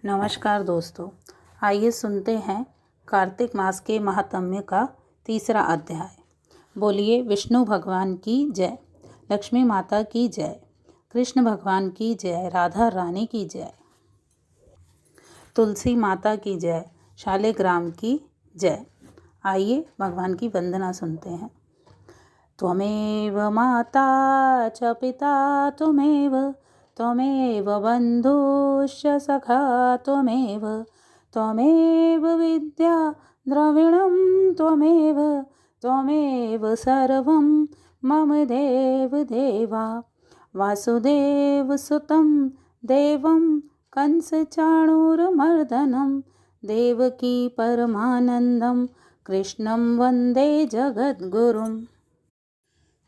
नमस्कार दोस्तों, आइए सुनते हैं कार्तिक मास के महात्म्य का तीसरा अध्याय। बोलिए विष्णु भगवान की जय, लक्ष्मी माता की जय, कृष्ण भगवान की जय, राधा रानी की जय, तुलसी माता की जय, शालिग्राम की जय। आइए भगवान की वंदना सुनते हैं। त्वमेव माता च पिता त्वमेव, त्वमेव बन्धुश्च सखा त्वमेव, त्वमेव विद्या द्रविणं त्वमेव, त्वमेव सर्वं मम देवदेवा। वासुदेवसुतं देवं कंसचाणूरमर्दनं, देवकी परमानन्दं कृष्णं वन्दे जगद्गुरुम्।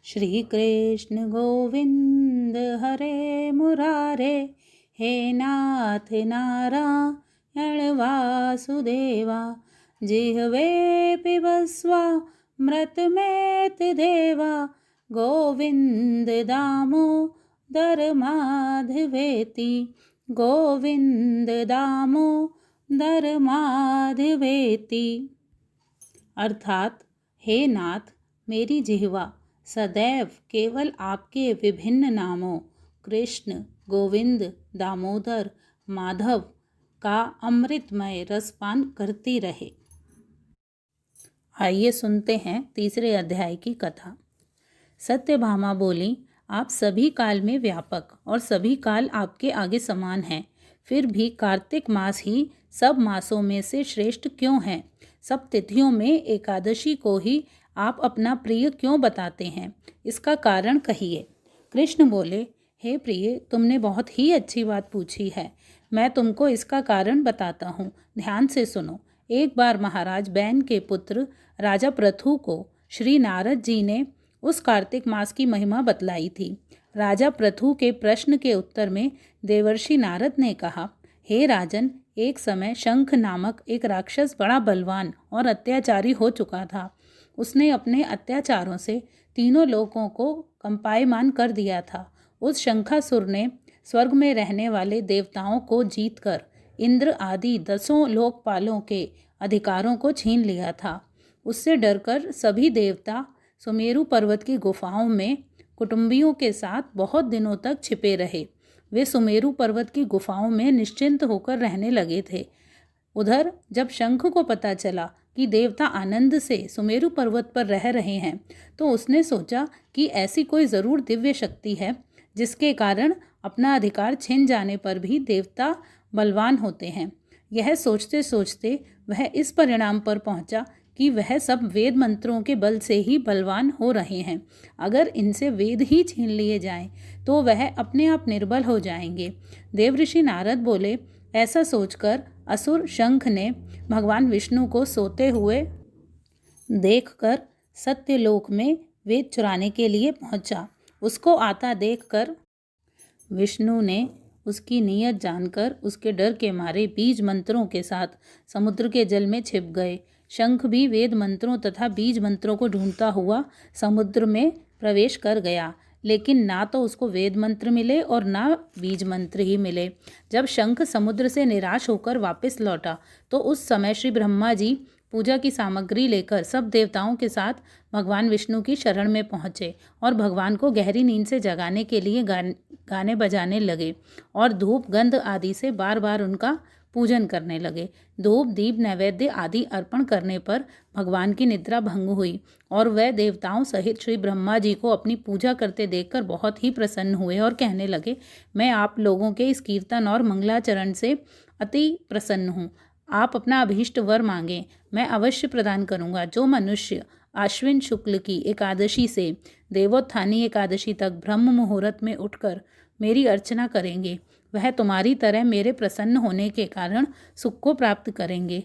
श्री कृष्ण गोविंद हरे मुरारे, हे नाथ नारायण वासुदेवा। जिह्वे पिबस्वामृतमेत देवा, गोविंद दामोदर माधवेति, गोविंद दामोदर माधवेति। अर्थात हे नाथ, मेरी जिह्वा सदैव केवल आपके विभिन्न नामों कृष्ण, गोविंद, दामोदर, माधव का अमृतमय रसपान करती रहे। आइए सुनते हैं तीसरे अध्याय की कथा। सत्यभामा बोली, आप सभी काल में व्यापक और सभी काल आपके आगे समान हैं, फिर भी कार्तिक मास ही सब मासों में से श्रेष्ठ क्यों है? सब तिथियों में एकादशी को ही आप अपना प्रिय क्यों बताते हैं? इसका कारण कहिए। कृष्ण बोले, हे प्रिय, तुमने बहुत ही अच्छी बात पूछी है। मैं तुमको इसका कारण बताता हूँ, ध्यान से सुनो। एक बार महाराज बैन के पुत्र राजा पृथु को श्री नारद जी ने उस कार्तिक मास की महिमा बतलाई थी। राजा पृथु के प्रश्न के उत्तर में देवर्षि नारद ने कहा, हे राजन, एक समय शंख नामक एक राक्षस बड़ा बलवान और अत्याचारी हो चुका था। उसने अपने अत्याचारों से तीनों लोकों को कंपायमान कर दिया था। उस शंखासुर ने स्वर्ग में रहने वाले देवताओं को जीतकर इंद्र आदि 10 लोकपालों के अधिकारों को छीन लिया था। उससे डरकर सभी देवता सुमेरु पर्वत की गुफाओं में कुटुंबियों के साथ बहुत दिनों तक छिपे रहे। वे सुमेरु पर्वत की गुफाओं में निश्चिंत होकर रहने लगे थे। उधर जब शंख को पता चला कि देवता आनंद से सुमेरु पर्वत पर रह रहे हैं, तो उसने सोचा कि ऐसी कोई ज़रूर दिव्य शक्ति है जिसके कारण अपना अधिकार छिन जाने पर भी देवता बलवान होते हैं। यह सोचते सोचते वह इस परिणाम पर पहुंचा कि वह सब वेद मंत्रों के बल से ही बलवान हो रहे हैं। अगर इनसे वेद ही छीन लिए जाएं, तो वह अपने आप निर्बल हो जाएंगे। देवऋषि नारद बोले, ऐसा सोचकर असुर शंख ने भगवान विष्णु को सोते हुए देखकर सत्यलोक में वेद चुराने के लिए पहुंचा। उसको आता देखकर विष्णु ने उसकी नीयत जानकर उसके डर के मारे बीज मंत्रों के साथ समुद्र के जल में छिप गए। शंख भी वेद मंत्रों तथा बीज मंत्रों को ढूंढता हुआ समुद्र में प्रवेश कर गया, लेकिन ना तो उसको वेद मंत्र मिले और ना बीज मंत्र ही मिले। जब शंख समुद्र से निराश होकर वापस लौटा, तो उस समय श्री ब्रह्मा जी पूजा की सामग्री लेकर सब देवताओं के साथ भगवान विष्णु की शरण में पहुँचे और भगवान को गहरी नींद से जगाने के लिए गाने बजाने लगे और धूप गंध आदि से बार बार उनका पूजन करने लगे। धूप दीप नैवेद्य आदि अर्पण करने पर भगवान की निद्रा भंग हुई और वह देवताओं सहित श्री ब्रह्मा जी को अपनी पूजा करते देखकर बहुत ही प्रसन्न हुए और कहने लगे, मैं आप लोगों के इस कीर्तन और मंगलाचरण से अति प्रसन्न हूँ। आप अपना अभीष्ट वर मांगें, मैं अवश्य प्रदान करूँगा। जो मनुष्य आश्विन शुक्ल की एकादशी से देवोत्थानी एकादशी तक ब्रह्म मुहूर्त में उठकर मेरी अर्चना करेंगे, वह तुम्हारी तरह मेरे प्रसन्न होने के कारण सुख को प्राप्त करेंगे।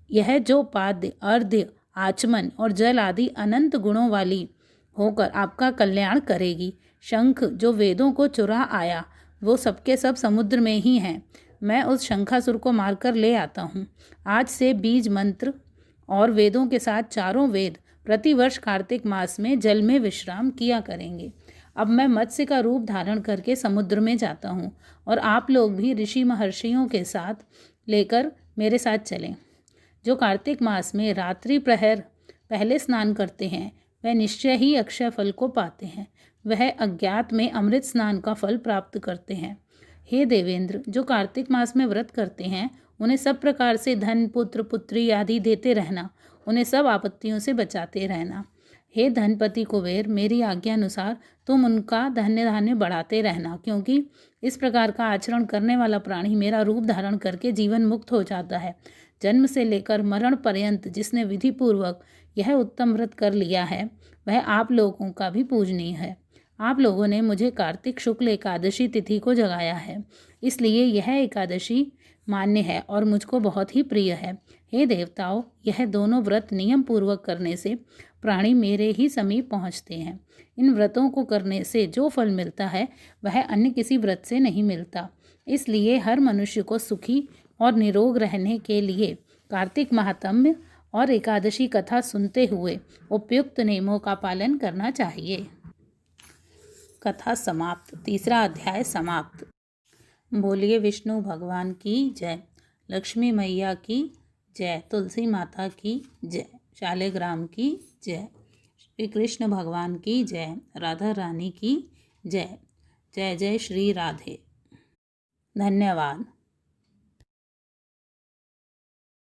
यह जो पाद्य, अर्घ्य, आचमन और जल आदि अनंत गुणों वाली होकर आपका कल्याण करेगी। शंख जो वेदों को चुरा आया, वो सबके सब समुद्र में ही हैं। मैं उस शंखासुर को मारकर ले आता हूँ। आज से बीज मंत्र और वेदों के साथ चारों वेद प्रतिवर्ष कार्तिक मास में जल में विश्राम किया करेंगे। अब मैं मत्स्य का रूप धारण करके समुद्र में जाता हूँ और आप लोग भी ऋषि महर्षियों के साथ लेकर मेरे साथ चलें। जो कार्तिक मास में रात्रि प्रहर पहले स्नान करते हैं वह निश्चय ही अक्षय फल को पाते हैं। वह अज्ञात में अमृत स्नान का फल प्राप्त करते हैं। हे देवेंद्र, जो कार्तिक मास में व्रत करते हैं उन्हें सब प्रकार से धन, पुत्र, पुत्री आदि देते रहना, उन्हें सब आपत्तियों से बचाते रहना। हे धनपति कुबेर, मेरी आज्ञा अनुसार तुम उनका धन्य धान्य बढ़ाते रहना, क्योंकि इस प्रकार का आचरण करने वाला प्राणी मेरा रूप धारण करके जीवन मुक्त हो जाता है। जन्म से लेकर मरण पर्यंत जिसने विधि पूर्वक यह उत्तम व्रत कर लिया है वह आप लोगों का भी पूजनीय है। आप लोगों ने मुझे कार्तिक शुक्ल एकादशी तिथि को जगाया है, इसलिए यह एकादशी मान्य है और मुझको बहुत ही प्रिय है। हे देवताओं, यह दोनों व्रत नियम पूर्वक करने से प्राणी मेरे ही समीप पहुँचते हैं। इन व्रतों को करने से जो फल मिलता है वह अन्य किसी व्रत से नहीं मिलता। इसलिए हर मनुष्य को सुखी और निरोग रहने के लिए कार्तिक महात्म्य और एकादशी कथा सुनते हुए उपयुक्त नियमों का पालन करना चाहिए। कथा समाप्त। तीसरा अध्याय समाप्त। बोलिए विष्णु भगवान की जय, लक्ष्मी मैया की जय, तुलसी माता की जय, शालिग्राम की जय, श्री कृष्ण भगवान की जय, राधा रानी की जय। जय जय श्री राधे। धन्यवाद।